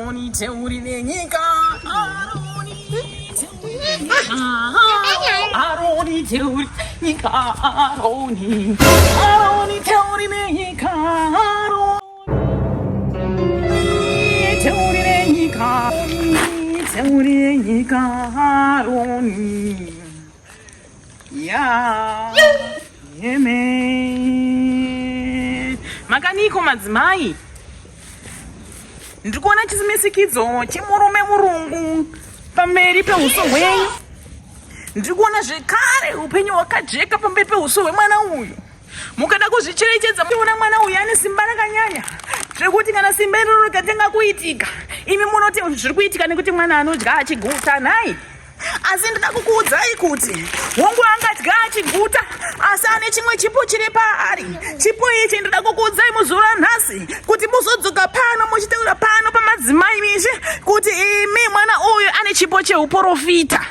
Aroni teuri nenyika. Aroni teuri nenyika. Aroni teuri nenyika. Teuri nenyika. Teuri nenyika. Aroni. Ya. Amen. Makaniko madzimai. Ndikuona chisimisikidzo chemurume murungu pamberi pehuso hwenyu. Ndikuona zvekare upenyu hwakajeka pamberi pehuso hwemwana uyu. Mukada kuzvicherechedza muchiona mwana uyu ane simba rakanyanya zvekuti kana simba iro rikatenga kuitika imi munoti zviri kuitika nekuti mwana anodya achiguta nhai. Asi ndida kukuudzai kuti hongu angadya achiguta asi ane chimwe chipo chiri paari. Chipo ichi ndida kukuudzai muzuva nhasi kuti muzodzoka pano muchitaura pano pamadzimai mishe kuti imi mwana uyu ane chipo cheuprofita.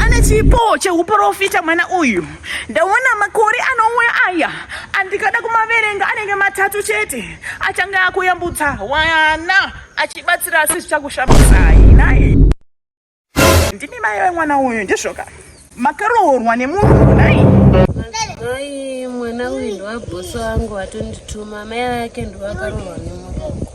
Ane chipo cheuprofita mwana uyu. Ndaona makore anouya aya andikada kumaverenga anenge 3 chete achanga akuyambutsa wana achibatsira asi zvichakushambisai naye. Ndimi mai vemwana uyu ndizvoka makaroorwa nemunhu nai. Ai mwana uyu ndowabhosi wangu watondituma, mai vake ndowakaroorwa nemurungu.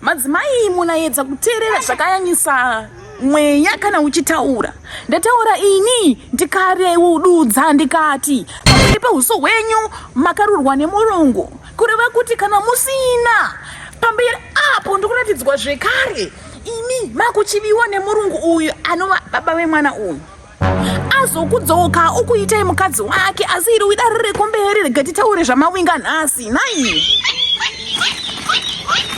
Madzimai munaedza kuteerera zvakanyanyisa mweya kana uchitaura. Ndataura ini ndikareudza ndikati pamberi pehuso hwenyu makaroorwa nemurungu kureva kuti kana musina pamberi apo ndikuratidzwa zvekare imi makuchiviwa nemurungu uyu anova baba vemwana uyu. Azokudzoka ukuitai mukadzi wake asi iri uida riri kumberi regatitaure zvamawinga nhasi nai.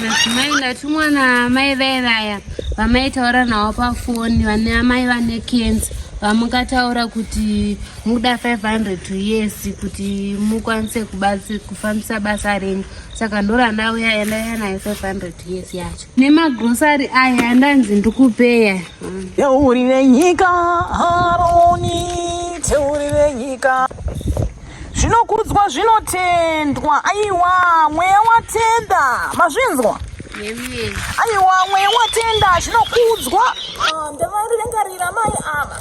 Madzimai ndatumwa namai vaivaya vamaitaura navo pafoni vane amai vane kenzi vamukataura kuti muda 500 yes kuti mukwanise kufambisa basa renyu. Saka ndora ndauya endaya nayo 500 yes yacho nemagrosari aya andanzi ndikupeya. Teuri nenyika Aroni teuri nenyika. Zvinokudzwa zvinotendwa. Aiwa mweya watenda mazvinzwa. Aiwa mweya watenda zvinokudzwa. Ndavarirangarira mai ava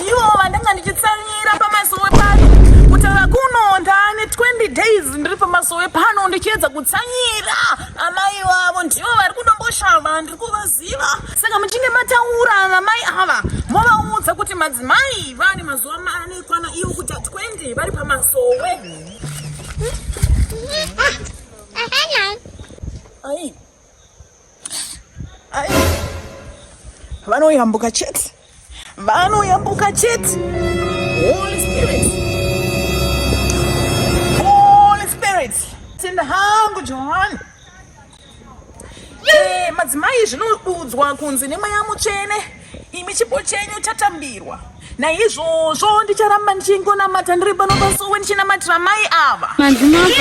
ndivo vandanga ndichitsanyira pamasowe pano kutaura kuno ndane 20 days ndiri pamasowe pano ndichiedza kutsanyira amai vavo ndivo vari kunomboshava ndiri kuvaziva. Saka muchinge mataura namai ava movaudza kuti madzimai vane mazuva manekwana ivo kuti 20 vari pamasowe. Ai vanoyambuka chete. Vanoyambuka chete. Holy Spirit tenda hangu Johani. Madzimai zvinodudzwa kunzi nemweya mutsvene imi chipo chenyu chatambirwa. Naizvozvo ndicharamba ndichingonamata ndiri pano pasowe ndichinamatira mai ava. Madzimai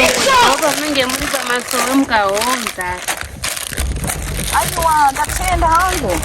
panenge muri pamasowe mukahoonza. Aiwa ndatenda hangu.